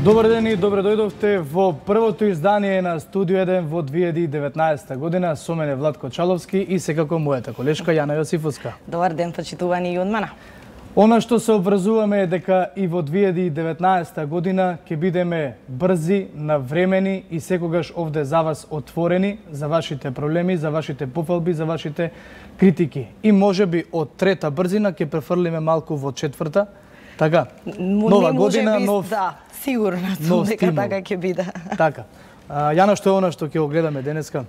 Добар ден и добре дојдовте во првото издание на Студио 1 во 2019 година. Со мене Владко Чаловски и секако мојата колешка Јана Јосифовска. Добар ден, почитувани и од мене. Она што се обврзуваме е дека и во 2019 година ќе бидеме брзи, навремени и секогаш овде за вас отворени за вашите проблеми, за вашите пофалби, за вашите критики. И можеби од трета брзина ќе префрлиме малку во четврта. Така, нова година, нов... Да, сигурно сум дека така ќе биде. Така. Јана, што е она што ќе го гледаме денеска?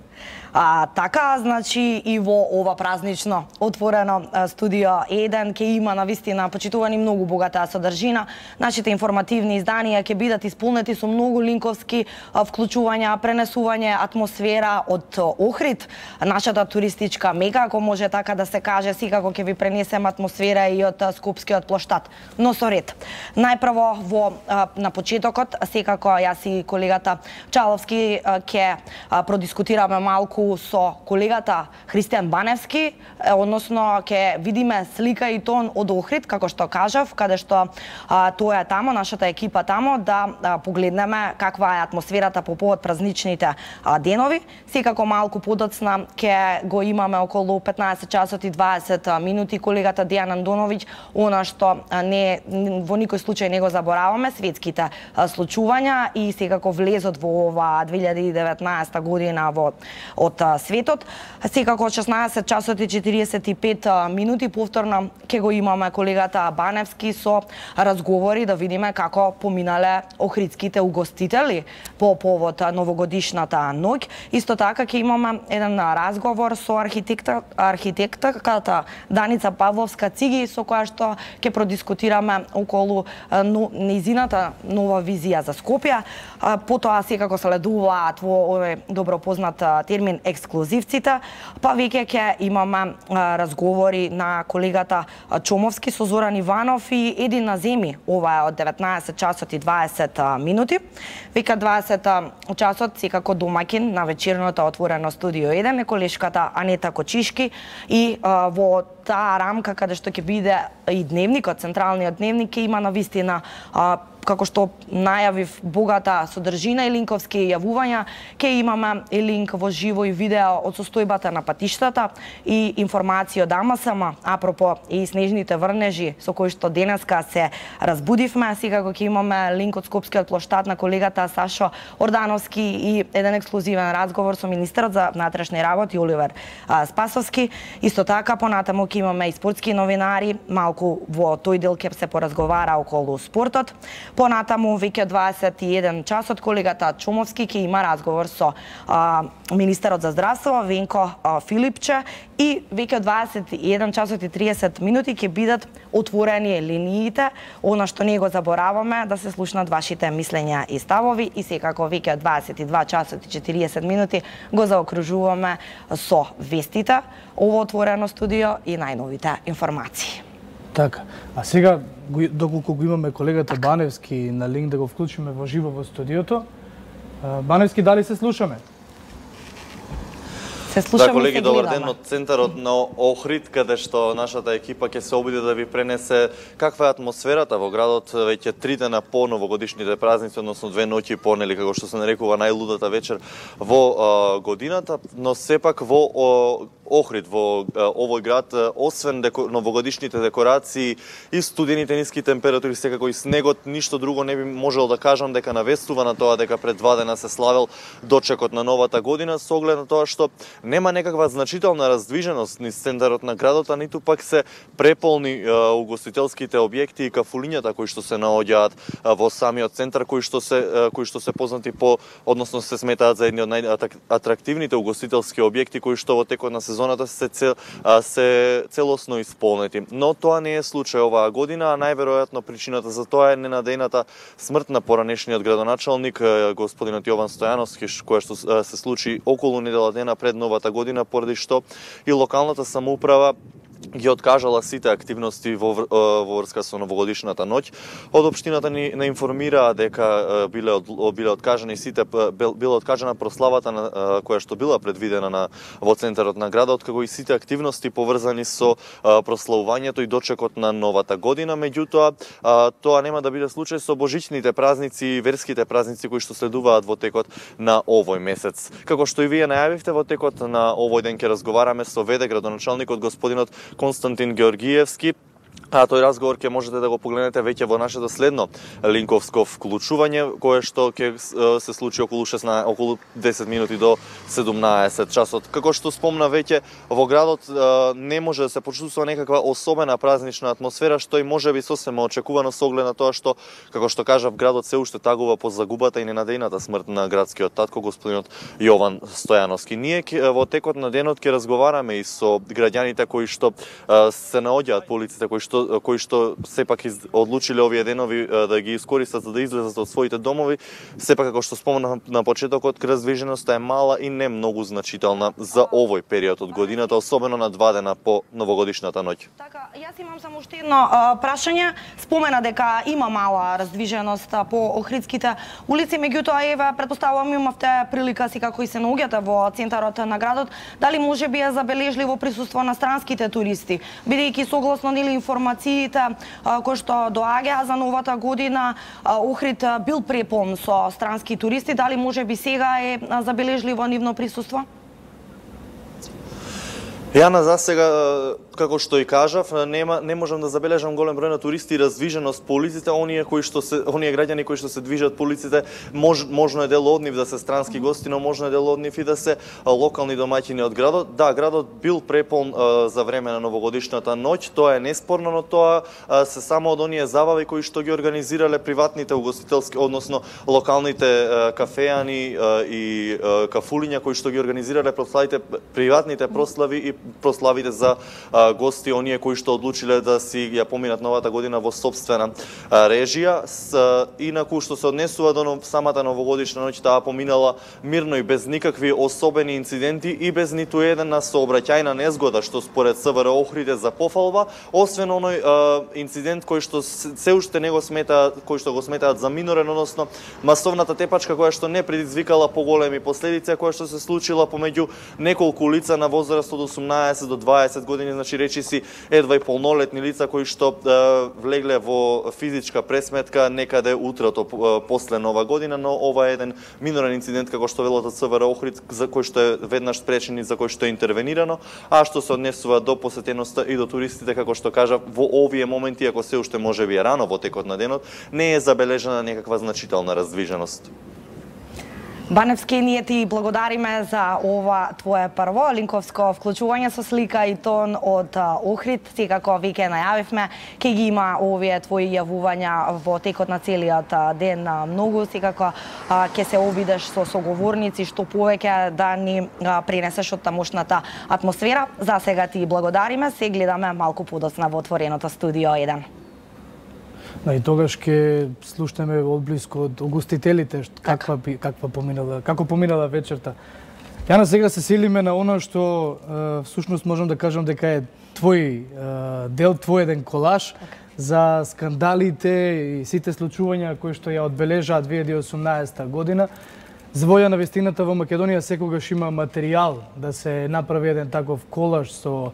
Така, значи и во ова празнично отворено Студио 1 ќе има навистина почитувани многу богата содржина. Нашите информативни изданија ќе бидат исполнети со многу линковски вклучувања, пренесување атмосфера од Охрид, нашата туристичка мека, ако може така да се каже, секако ќе ви пренесем атмосфера и од Скопскиот плоштад. Но со ред. Најпрво на почетокот, секако јас и колегата Чаловски ќе продискутираме малку со колегата Христијан Баневски, односно ќе видиме слика и тон од Охрид, како што кажав, каде што тоа е тамо, нашата екипа тамо, да погледнеме каква е атмосферата по повод празничните денови. Секако малку подоцна ќе го имаме околу 15 часот и 20 минути колегата Дејан Андоновиќ, она што не во никој случај не го забораваме, светските случувања и секако влезот во ова 2019 година од светот. Секако 16 часот и 45 минути повторно ќе го имаме колегата Баневски со разговори да видиме како поминале охридските угостители по повод новогодишната ноќ. Исто така ќе имаме еден разговор со архитектката Даница Павловска Циги, со која што ќе продискутираме околу нејзината нова визија за Скопје. Потоа секако следуваат во овој добро познат термин ексклузивците, па веќе ќе имаме разговори на колегата Чомовски со Зоран Иванов и Един Наземи. Ова е од 19 часот и 20 минути. Веќе 20 часот секако домаќин на вечерното отворено Студио 1 е колешката Анета Кочишки и во таа рамка каде што ќе биде и дневникот, централниот дневник ќе има навистина како што најавив богата содржина и линковски јавувања, ќе имаме и линк во живо и видео од состојбата на патиштата и информација од АМСМ, апропо и снежните врнежи со кои што денеска се разбудивме. Секако ќе имаме линк од Скопскиот плоштад на колегата Сашо Ордановски и еден ексклузивен разговор со министерот за внатрешни работи Оливер Спасовски. Исто така понатаму ќе имаме и спортски новинари, малку во тој дел ќе се поразговара околу спортот. Понатаму, веќе 21 часот, колегата Чумовски ќе има разговор со министерот за здравство Венко Филипче и веќе 21 часот и 30 минути ќе бидат отворени линиите, она што не го забораваме да се слушнат вашите мислења и ставови и секако веќе 22 часот и 40 минути го заокружуваме со вестите, ово отворено студио и најновите информации. Така, а сега, доколку го имаме колегата Баневски на линк да го вклучиме во живо во студиото, Баневски, дали се слушаме? Да, колеги, добар ден од центарот на Охрид, каде што нашата екипа ќе се обиде да ви пренесе каква е атмосферата во градот веќе 3 дена по новогодишните празници, односно 2 ноќи по, нели, како што се нарекува најлудата вечер во годината, но сепак во Охрид, во овој град, освен новогодишните декорации и студените ниски температури, секако и снегот, ништо друго не би можел да кажам дека навестува на тоа дека пред 2 дена се славел дочекот на новата година, со оглед на тоа што нема некаква значителна раздвиженост низ центарот на градот, а ниту пак се преполни угостителските објекти и кафулињата кои што се наоѓаат во самиот центар, кои што се познати односно се сметаат за едни од најатрактивните угостителски објекти кои што во текот на сезоната се целосно исполнети. Но тоа не е случај оваа година, а најверојатно причината за тоа е ненадејната смрт на поранешниот градоначалник господинот Јован Стојановски, која што се случи околу недела дена пред новата година, поради што и локалната самоуправа ги откажала сите активности во врска со новогодишната ноќ. Од општината ни информираа дека биле откажани сите, била откажана прославата која што била предвидена во центарот на градот, како и сите активности поврзани со прославувањето и дочекот на новата година. Меѓутоа, тоа нема да биде случај со божичните празници и верските празници кои што следуваат во текот на овој месец. Како што и вие најавивте, во текот на овој ден ќе разговараме со ВД градоначалникот господинот Константин Георгиевски, а тој разговор ќе можете да го погледнете веќе во нашето следно линковско вклучување, кое што ќе се случи околу 10 минути до 17 часот. Како што спомна веќе, во градот не може да се почувствува некаква особена празнична атмосфера, што и можеби сосема очекувано со оглед на тоа што, како што кажав, градот се уште тагува по загубата и ненадејната смрт на градскиот татко господинот Јован Стојановски. Ние во текот на денот ќе разговараме и со граѓаните кои што се наоѓаат по улиците, кои што сепак одлучиле овие денови да ги искористат за да излезат од своите домови. Сепак, како што спомнав на почетокот, раздвиженоста е мала и не многу значителна за овој период од годината, особено на 2 дена по новогодишната ноќ. Така, јас имам само уште едно прашање. Спомена дека има мала раздвиженост по Охридските улици, меѓутоа еве претпоставувам имавте прилика си како и се наоѓате во центарот на градот, дали можеби е забележливо присуство на странските туристи, бидејќи согласно нели информациите кои што доаѓаа за новата година, Охрид бил препон со странски туристи, дали можеби сега е забележливо нивно присуство? Јана, за сега, како што и кажав, не можам да забележам голем број на туристи и раздвиженост по улиците. Оние граѓани кои што се движат по улиците, можно е дел од нив да се странски гости, но можно е дел од нив и да се локални домаќини од градот. Да, градот бил препон за време на новогодишната ноќ, тоа е неспорно, но тоа се само од оние забави кои што ги организирале приватните угостителски, односно локалните кафеани и кафулиња кои што ги организирале приватните прослави и прославите за гости, оние кои што одлучиле да си ја поминат новата година во сопствена режија. Инаку што се однесува до самата новогодишна ноќ, таа поминала мирно и без никакви особени инциденти и без ниту една сообраќајна незгода што според СВР Охрид е за пофалба, освен оној инцидент кој што се уште не го сметаат, кој што го сметаат за минорен, односно масовната тепачка која што не предизвикала поголеми последици, која што се случила помеѓу неколку лица на возраст од 18 до 20 години, значи речи си едва и полнолетни лица кои што влегле во физичка пресметка некаде утрото после нова година, но ова е еден минорен инцидент како што велат од СВР Охрид, за кој што е веднаш спречен и за кој што е интервенирано, а што се однесува до посетеноста и до туристите, како што кажав, во овие моменти, ако се уште можеби е рано во текот на денот, не е забележана некаква значителна раздвиженост. Баневски, ние ти благодариме за ова твое прво линковско вклучување со слика и тон од Охрид. Секако веќе најавивме, ќе ги има овие твои јавувања во текот на целиот ден многу. Секако ќе се обидеш со соговорници што повеќе да ни пренесеш од тамошната атмосфера. За сега ти благодариме, се гледаме малку подоцна во отвореното студио 1. И тогаш ќе слушнеме одблиску од угостителите како поминала вечерта. Јана, сега се селиме на оно што всушност можам да кажам дека е твој дел, твој еден колаж за скандалите и сите случувања кои што ја одбележаат 2018 година. Звоја на вестината во Македонија секогаш има материјал да се направи еден таков колаж со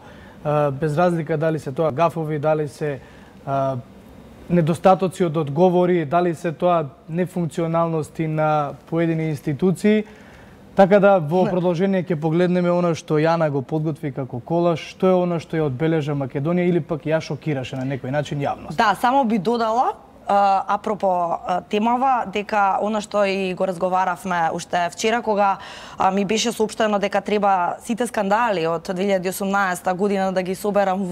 без разлика дали се тоа гафови, дали се недостатоци од одговори, дали се тоа нефункционалности на поедини институции. Така да во продолжение ќе погледнеме она што Јана го подготви како колаж, што е она што ја одбележа Македонија или пак ја шокираше на некој начин јавност. Да, само би додала апропо темава, дека она што и го разговаравме уште вчера, кога ми беше соопштено дека треба сите скандали од 2018 година да ги соберам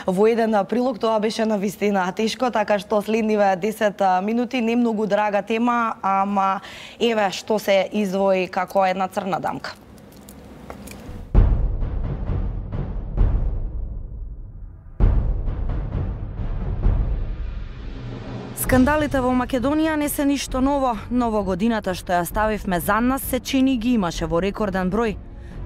во еден прилог, тоа беше навистина тешко, така што следниве 10 минути, не многу драга тема, ама еве што се издвои како една црна дамка. Скандалите во Македонија не се ништо ново, но во годината што ја ставивме за нас се чини ги имаше во рекорден број.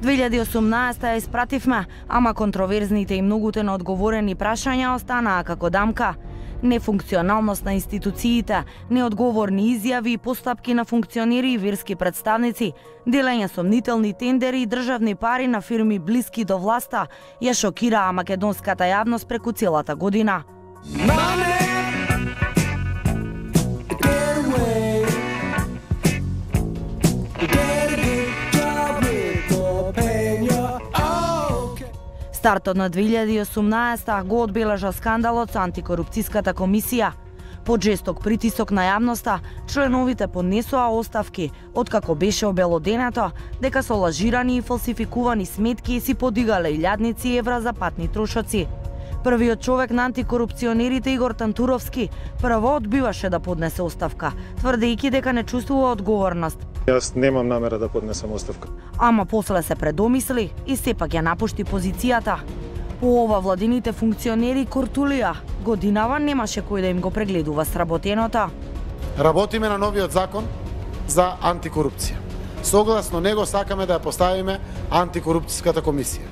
2018 ја испративме, ама контроверзните и многуте неодговорени прашања останаа како дамка. Нефункционалност на институциите, неодговорни изјави и постапки на функционери и верски представници, делење сомнителни тендери и државни пари на фирми блиски до власта ја шокираа македонската јавност преку целата година. Стартот на 2018 го одбележа скандалот со антикорупцијската комисија. Под жесток притисок на јавноста, членовите поднесоа оставки, откако беше обелоденето дека со лажирани и фалсификувани сметки си подигале илјадници евра за патни трошоци. Првиот човек на антикорупционерите Игор Тантуровски прво одбиваше да поднесе оставка, тврдејќи дека не чувствува одговорност. Јас немам намера да поднесам оставка. Ама после се предомисли и сепак ја напушти позицијата. По ова владините функционери кортулија, годинава немаше кој да им го прегледува сработеното. Работиме на новиот закон за антикорупција. Согласно него сакаме да ја поставиме антикорупцијската комисија.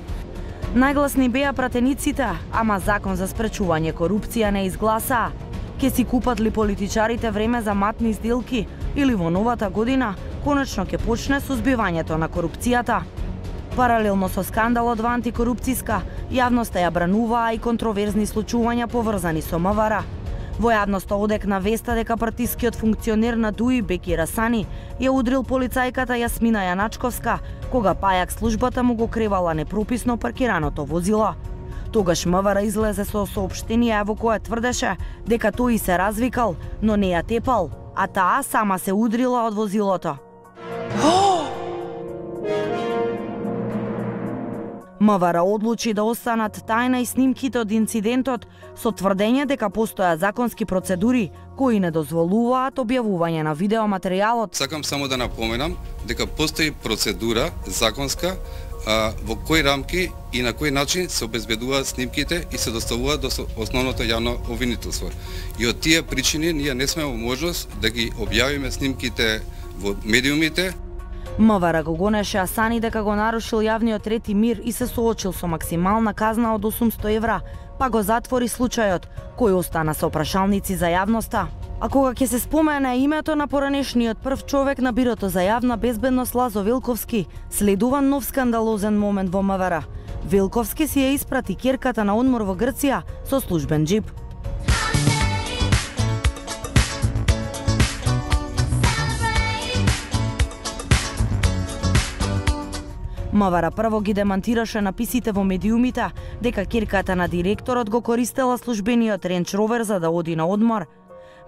Најгласни беа пратениците, ама закон за спречување корупција не изгласаа. Ке си купат ли политичарите време за матни сделки или во новата година конечно ќе почне сузбивањето на корупцијата. Паралелно со скандалот во антикорупцијска, јавноста ја брануваа и контроверзни случувања поврзани со МВР. Во јавноста одекна веста дека партискиот функционер на ДУИ Беки Расани ја удрил полицајката Јасмина Јаначковска, кога пајак службата му го кревала непрописно паркираното возило. Тогаш МВР излезе со соопштение во кое тврдеше дека тој се развикал, но не ја тепал, а таа сама се удрила од возилото. МВР одлучи да останат тајна и снимките од инцидентот со тврдење дека постојат законски процедури кои не дозволуваат објавување на видеоматеријалот. Сакам само да напоменам дека постои процедура законска во кои рамки и на кој начин се обезбедуваат снимките и се доставуваат до основното јавно обвинителство. И од тие причини ние не сме во можност да ги објавиме снимките во медиумите. МВР го гонеше Асани дека го нарушил јавниот ред и мир и се соочил со максимална казна од 800 евра, па го затвори случајот, кој остана со прашалници за јавноста. А кога ќе се спомене името на поранешниот прв човек на Бирото за јавна безбедност Лазо Велковски, следува нов скандалозен момент во МВР. Велковски си ја испрати ќерката на одмор во Грција со службен џип. МВР прво ги демантираше написите во медиумите дека ќерката на директорот го користела службениот Рендж Ровер за да оди на одмор.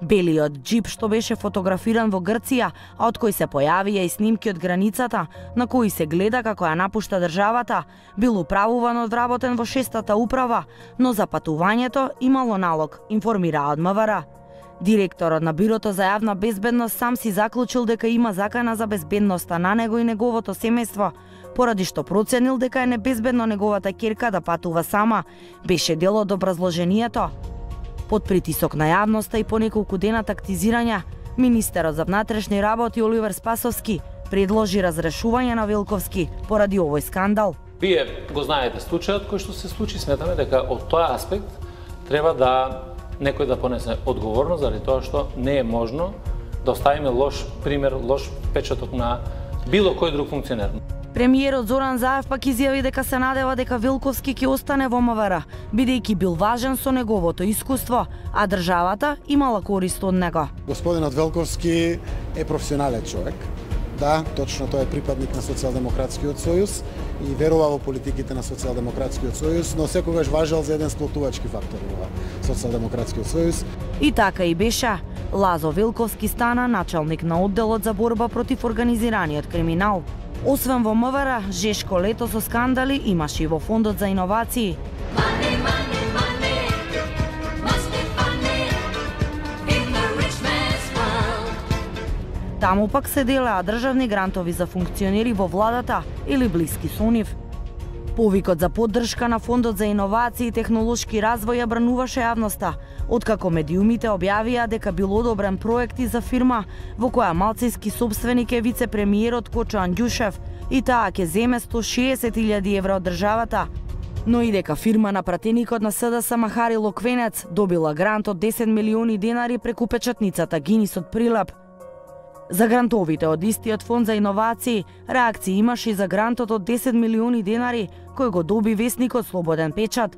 Белиот џип што беше фотографиран во Грција, а од кој се појавија и снимки од границата, на кои се гледа како ја напушта државата, бил управуван од вработен во 6-та управа, но за патувањето имало налог, информираа од МВР. Директорот на Бирото за јавна безбедност сам си заклучил дека има закана за безбедноста на него и неговото семејство, поради што проценил дека е небезбедно неговата ќерка да патува сама, беше дел од образложението. Под притисок на јавноста и по неколку дена тактизирања, министерот за внатрешни работи Оливер Спасовски предложи разрешување на Велковски поради овој скандал. Вие го знаете случајот кој што се случи, сметаме дека од тој аспект треба да некој да понесе одговорност заради тоа што не е можно да оставиме лош пример, лош печаток на било кој друг функционер. Премиерот Зоран Заев пак изјави дека се надева дека Велковски ќе остане во МВР, бидејќи бил важен со неговото искуство, а државата имала корист од него. Господинот Велковски е професионален човек. Да, точно тој е припадник на Социјалдемократскиот сојуз и верува во политиките на Социјалдемократскиот сојуз, но секогаш важел за еден сплотувачки фактор во Социјалдемократскиот сојуз. И така и беше. Лазо Велковски стана началник на одделот за борба против организираниот криминал. Освен во МВР, Жешко лето со скандали имаше и во Фондот за иновации. Таму пак се делеа државни грантови за функционери во владата или блиски со нив. Повикот за поддршка на Фондот за иновации и технолошки развој ја брануваше јавноста, откако медиумите објавија дека бил одобрен проект и за фирма во која малцински собственик е вице-премиерот Кочо Андјушев, и таа ќе земе 160.000 евра од државата. Но и дека фирма на пратеникот на СДС Махари Локвенец добила грант од 10 милиони денари преку печатницата Гинис од Прилеп. За грантовите од истиот фонд за иновации, реакции имаше и за грантот од 10 милиони денари, кој го доби весникот Слободен печат.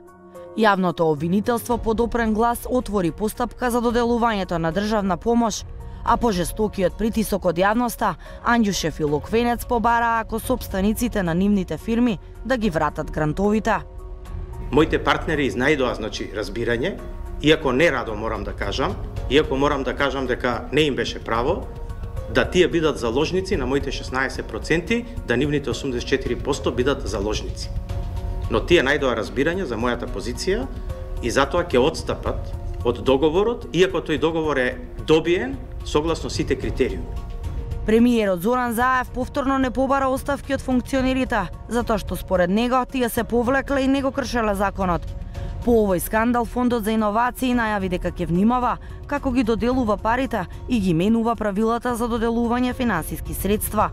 Јавното обвинителство под опрен глас отвори постапка за доделувањето на државна помош, а по жестокиот притисок од јавноста, Анѓушев и Локвенец побараа ако сопствениците на нивните фирми да ги вратат грантовите. Моите партнери изнајдоа разбирање, иако не радо морам да кажам дека не им беше право, да тие бидат заложници на моите 16%, да нивните 84% бидат заложници. Но тие најдоа разбирање за мојата позиција и затоа ќе отстапат од договорот, иако тој договор е добиен согласно сите критериуми. Премиерот Зоран Заев повторно не побара оставки од функционерите, затоа што според него тие се повлекле и не го кршеле законот. По овој скандал Фондот за иновации најави дека ќе внимава како ги доделува парите и ги менува правилата за доделување финансиски средства.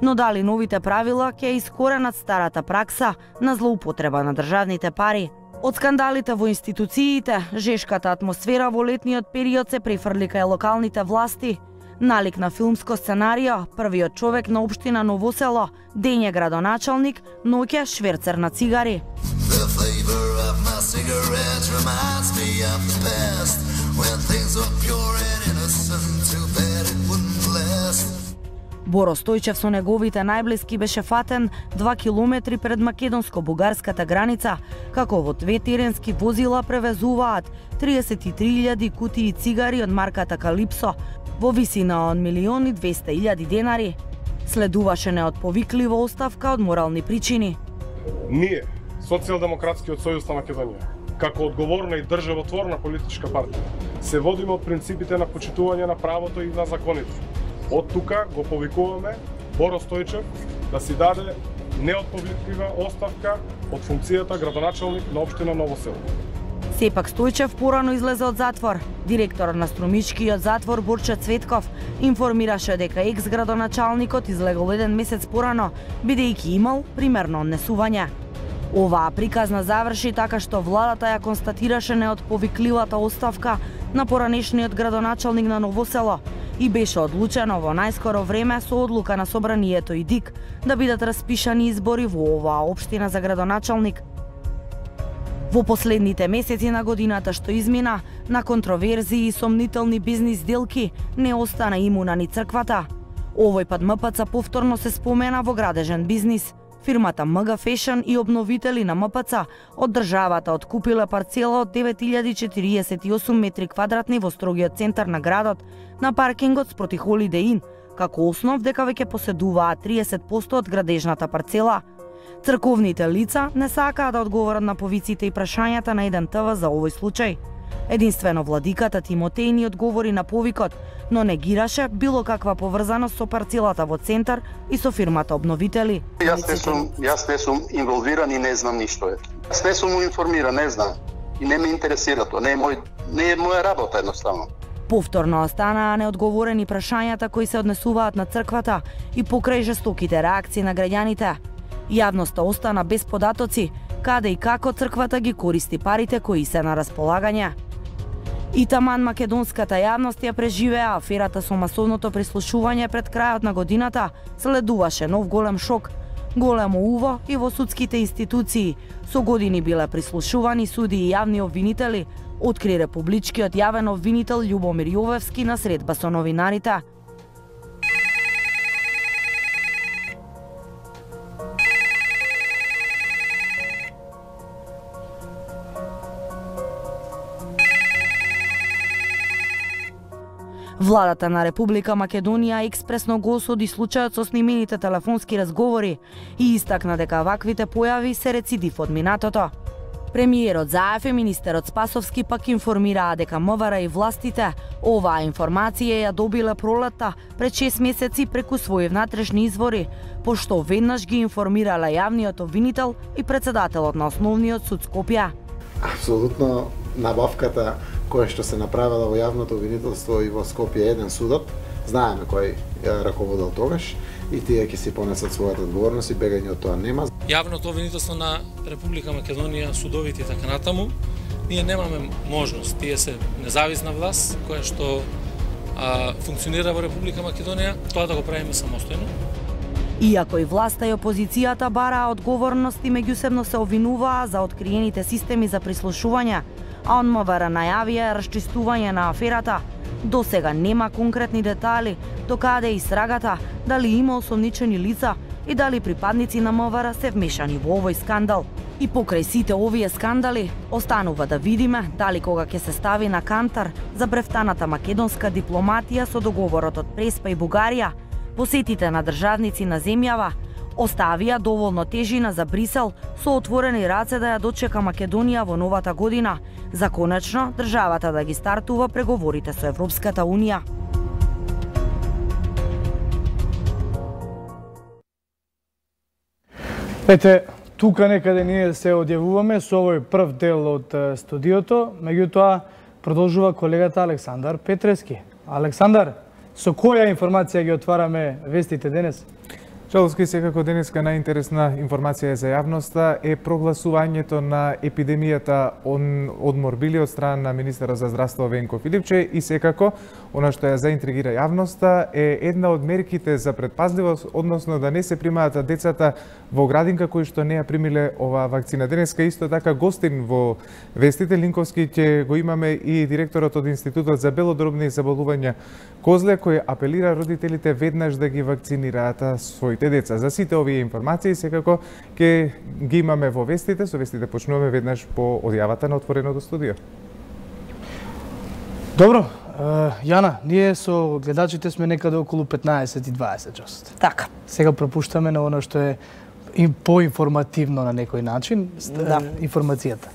Но дали новите правила ќе искоренат старата пракса на злоупотреба на државните пари? Од скандалите во институциите, жешката атмосфера во летниот период се префрли кај локалните власти. Налик на филмско сценарио, првиот човек на општина Новосело, дење градоначалник, ноќе шверцер на цигари. Боро Стојчев со неговите најблиски беше фатен 2 километри пред македонско-бугарската граница, како во 2 теренски возила превезуваат 33.000 кутии цигари од марката Калипсо во висина од 1.200.000 денари. Следуваше неотповиклива оставка од морални причини. Ние, Социјалдемократскиот сојуз на Македонија, како одговорна и државотворна политичка партија, се водиме од принципите на почитување на правото и на законите. Од тука го повикуваме Боро Стојчев да си даде неотповиклива оставка од функцијата градоначалник на општина Ново село. Сепак Стојчев порано излезе од затвор. Директорот на Струмичкиот затвор Борче Цветков информираше дека екс-градоначалникот излегол 1 месец порано, бидејќи имал примерно однесување. Оваа приказна заврши така што владата ја констатираше неотповикливата оставка на поранешниот градоначалник на Ново село и беше одлучено во најскоро време со одлука на собранието и ДИК да бидат распишани избори во оваа општина за градоначалник. Во последните месеци на годината што измина, на контроверзии и сомнителни бизнис делки не остана имуна ни црквата. Овој пат МПЦ повторно се спомена во градежен бизнис. Фирмата МГ Фешн и обновители на МПЦ од државата откупила парцела од 9048 метри квадратни во строгиот центар на градот, на паркингот спроти Holiday Inn, како основ дека веќе поседуваат 30% од градежната парцела. Црковните лица не сакаат да одговорат на повиците и прашањата на еден ТВ за овој случај. Единствено владиката Тимотеј ни одговори на повикот, но негираше било каква поврзаност со парцелата во центар и со фирмата обновители. Јас не сум инволвиран и не знам ништо. Јас не сум информиран, не знам. И не ме интересира тоа, не е моја работа едноставно. Повторно останаа неодговорени прашањата кои се однесуваат на црквата и покрај жестоките реакции на граѓаните. Јавноста остана без податоци, каде и како црквата ги користи парите кои се на располагање. И таман македонската јавност ја преживеа аферата со масовното прислушување пред крајот на годината, следуваше нов голем шок. Големо уво и во судските институции. Со години биле прислушувани суди и јавни обвинители, откри републичкиот јавен обвинител Љубомир Јовевски на средба со новинарите. Владата на Република Македонија експресно го осуди случајот со снимените телефонски разговори и истакна дека ваквите појави се рецидив од минатото. Премиерот Заев и министерот Спасовски пак информираа дека МВР и властите оваа информација ја добиле пролетта пред 6 месеци преку своји внатрешни извори, пошто веднаш ги информирале јавниот обвинител и председателот на Основниот суд Скопје. Апсолутно набавката која што се направила во јавното обвинителство и во Скопје 1 судот, знаеме кој ја раководел тогаш, и тие ќе си понесат својата одговорност и бегање од тоа нема. Јавното обвинителство на Република Македонија, судовите и така натаму, ние немаме можност. Тие се независна власт која што функционира во Република Македонија, тоа да го правиме самостојно. Иако и власта и опозицијата бараа одговорност и меѓусебно се обвинуваа за откриените системи за прислушување, а од МВР најавија расчистување на аферата, до сега нема конкретни детали докаде истрагата, дали има осомничени лица и дали припадници на МВР се вмешани во овој скандал. И покрај сите овие скандали, останува да видиме дали кога ќе се стави на кантар за брефтаната македонска дипломатија со договорот од Преспа и Бугарија, посетите на државници на земјава оставија доволно тежина за Брисел со отворени раце да ја дочека Македонија во новата година, за конечно државата да ги стартува преговорите со Европската Унија. Ете, тука некаде ние се одјавуваме со овој прв дел од студиото, меѓутоа продолжува колегата Александар Петрески. Александар, со која информација ги отвараме вестите денес? Чаловски, секако денеска најинтересна информација за јавноста е прогласувањето на епидемијата од морбили од страна на министерот за здравство Венко Филипче и секако она што ја заинтригира јавноста е една од мерките за предпазливост, односно да не се примаат децата во градинка кои што не ја примиле оваа вакцина. Денеска исто така гостин во вестите Линковски ќе го имаме и директорот од Институтот за белодробни заболувања Козле, кој апелира родителите веднаш да ги вакцинираат своите деца. За сите овие информации секако ќе ги имаме во вестите. Со вестите почнуваме веднаш по одјавата на отвореното студио. Добро, Јана, ние со гледачите сме некаде околу 15:20 часот. Така. Сега пропуштаме на оно што е поинформативно на некој начин, информацијата.